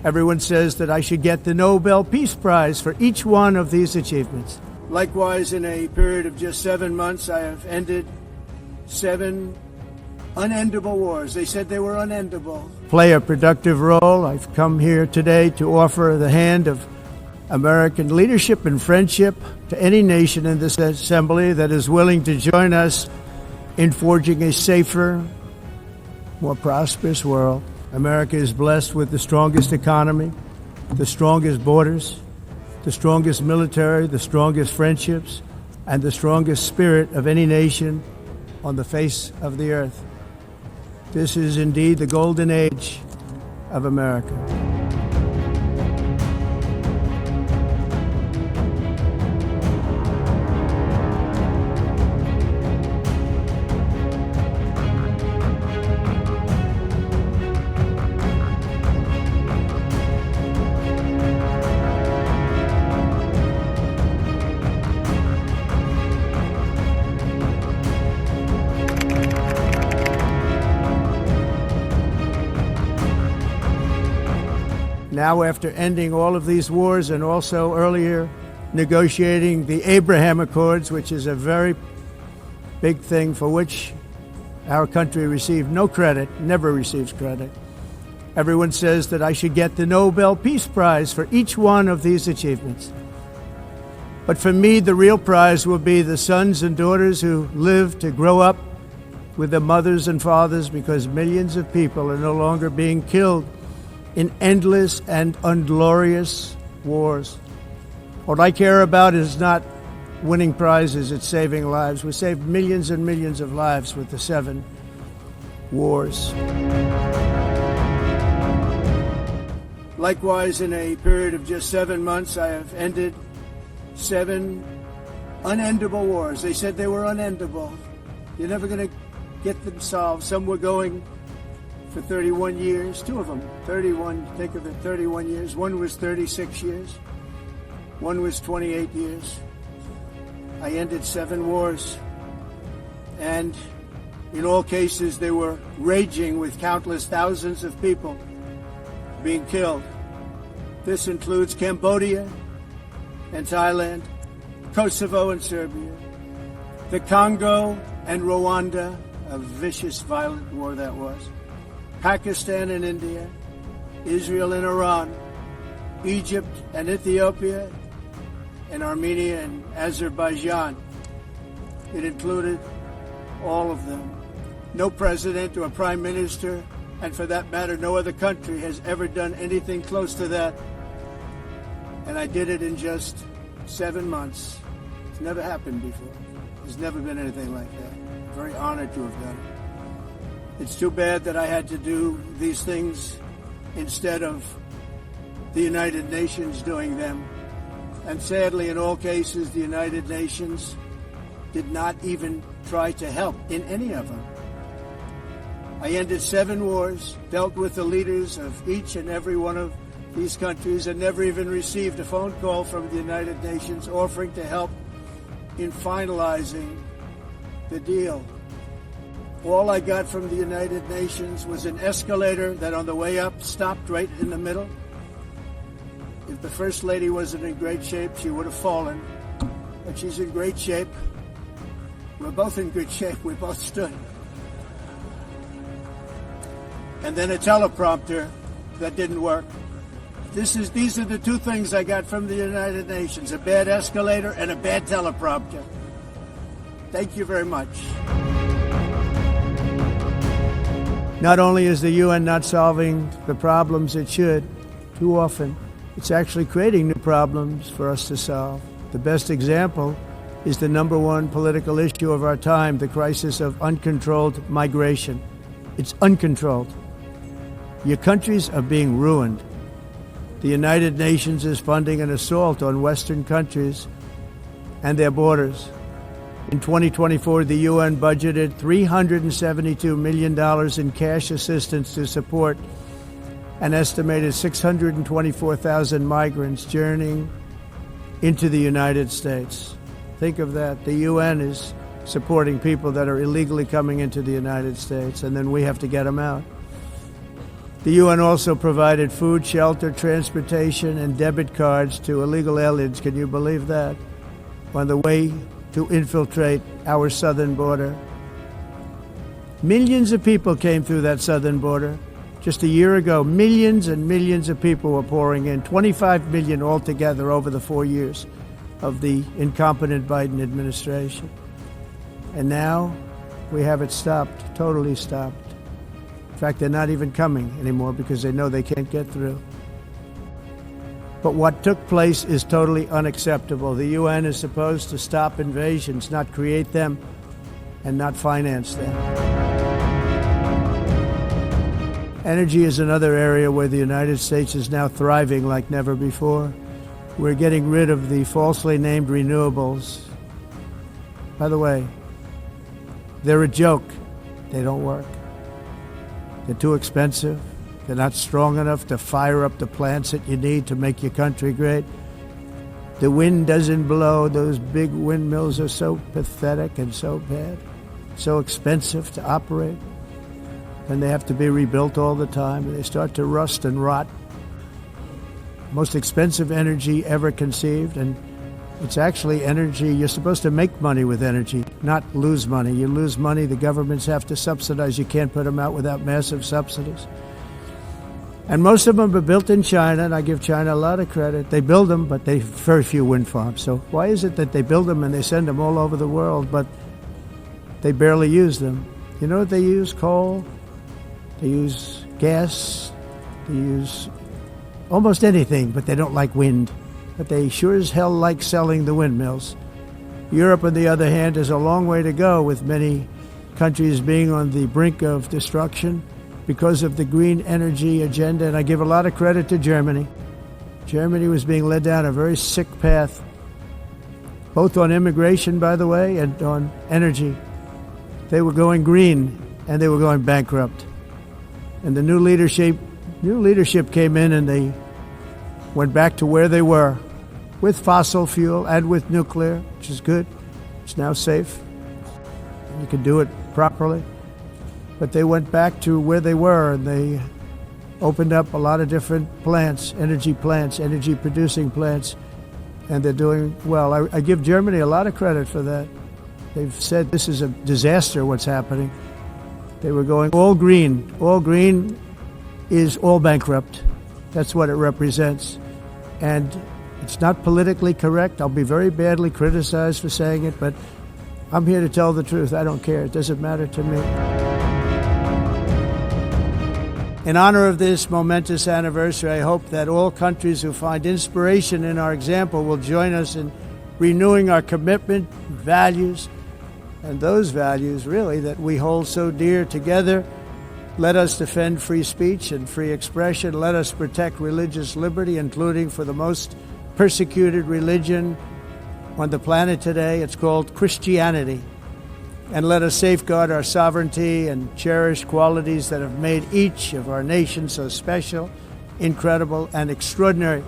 Everyone says that I should get the Nobel Peace Prize for each one of these achievements. Likewise, in a period of just 7 months, I have ended 7 unendable wars. They said they were unendable. Play a productive role. I've come here today to offer the hand of American leadership and friendship to any nation in this assembly that is willing to join us in forging a safer, more prosperous world. America is blessed with the strongest economy, the strongest borders, the strongest military, the strongest friendships, and the strongest spirit of any nation on the face of the earth. This is indeed the golden age of America. Now, after ending all of these wars and also earlier negotiating the Abraham Accords, which is a very big thing for which our country received no credit, never receives credit, everyone says that I should get the Nobel Peace Prize for each one of these achievements. But for me, the real prize will be the sons and daughters who live to grow up with their mothers and fathers, because millions of people are no longer being killed in endless and unglorious wars. What I care about is not winning prizes, it's saving lives. We saved millions and millions of lives with the 7 wars. Likewise, in a period of just 7 months, I have ended 7 unendable wars. They said they were unendable. You're never going to get them solved. Some were going for 31 years, 2 of them, 31, think of it, 31 years. One was 36 years. One was 28 years. I ended 7 wars. And in all cases, they were raging with countless thousands of people being killed. This includes Cambodia and Thailand, Kosovo and Serbia, the Congo and Rwanda, a vicious, violent war that was, Pakistan and India, Israel and Iran, Egypt and Ethiopia, and Armenia and Azerbaijan. It included all of them. No president or prime minister, and for that matter, no other country has ever done anything close to that. And I did it in just 7 months. It's never happened before. There's never been anything like that. I'm very honored to have done it. It's too bad that I had to do these things instead of the United Nations doing them. And sadly, in all cases, the United Nations did not even try to help in any of them. I ended 7 wars, dealt with the leaders of each and every one of these countries, and never even received a phone call from the United Nations offering to help in finalizing the deal. All I got from the United Nations was an escalator that on the way up stopped right in the middle. If the First Lady wasn't in great shape, she would have fallen. But she's in great shape. We're both in good shape. We both stood. And then a teleprompter that didn't work. These are the 2 things I got from the United Nations, a bad escalator and a bad teleprompter. Thank you very much. Not only is the UN not solving the problems it should, too often, it's actually creating new problems for us to solve. The best example is the #1 political issue of our time, the crisis of uncontrolled migration. It's uncontrolled. Your countries are being ruined. The United Nations is funding an assault on Western countries and their borders. In 2024, the UN budgeted $372 million in cash assistance to support an estimated 624,000 migrants journeying into the United States. Think of that. The UN is supporting people that are illegally coming into the United States, and then we have to get them out. The UN also provided food, shelter, transportation, and debit cards to illegal aliens. Can you believe that? On the way to infiltrate our southern border. Millions of people came through that southern border. Just a year ago, millions and millions of people were pouring in, 25 million altogether over the 4 years of the incompetent Biden administration. And now we have it stopped, totally stopped. In fact, they're not even coming anymore because they know they can't get through. But what took place is totally unacceptable. The UN is supposed to stop invasions, not create them and not finance them. Energy is another area where the United States is now thriving like never before. We're getting rid of the falsely named renewables. By the way, they're a joke. They don't work. They're too expensive. They're not strong enough to fire up the plants that you need to make your country great. The wind doesn't blow. Those big windmills are so pathetic and so bad, so expensive to operate. And they have to be rebuilt all the time, and they start to rust and rot. Most expensive energy ever conceived, and it's actually energy. You're supposed to make money with energy, not lose money. You lose money, the governments have to subsidize. You can't put them out without massive subsidies. And most of them are built in China, and I give China a lot of credit. They build them, but they very few wind farms. So why is it that they build them and they send them all over the world, but they barely use them? You know what they use? Coal. They use gas. They use almost anything, but they don't like wind. But they sure as hell like selling the windmills. Europe, on the other hand, has a long way to go, with many countries being on the brink of destruction because of the green energy agenda. And I give a lot of credit to Germany. Germany was being led down a very sick path, both on immigration, by the way, and on energy. They were going green, and they were going bankrupt. And the new leadership came in, and they went back to where they were, with fossil fuel and with nuclear, which is good. It's now safe. You can do it properly. But they went back to where they were, and they opened up a lot of different plants, energy producing plants, and they're doing well. I give Germany a lot of credit for that. They've said this is a disaster, what's happening. They were going all green. All green is all bankrupt. That's what it represents. And it's not politically correct. I'll be very badly criticized for saying it, but I'm here to tell the truth. I don't care. It doesn't matter to me. In honor of this momentous anniversary, I hope that all countries who find inspiration in our example will join us in renewing our commitment, values, and those values, really, that we hold so dear together. Let us defend free speech and free expression. Let us protect religious liberty, including for the most persecuted religion on the planet today. It's called Christianity. And let us safeguard our sovereignty and cherish qualities that have made each of our nations so special, incredible, and extraordinary.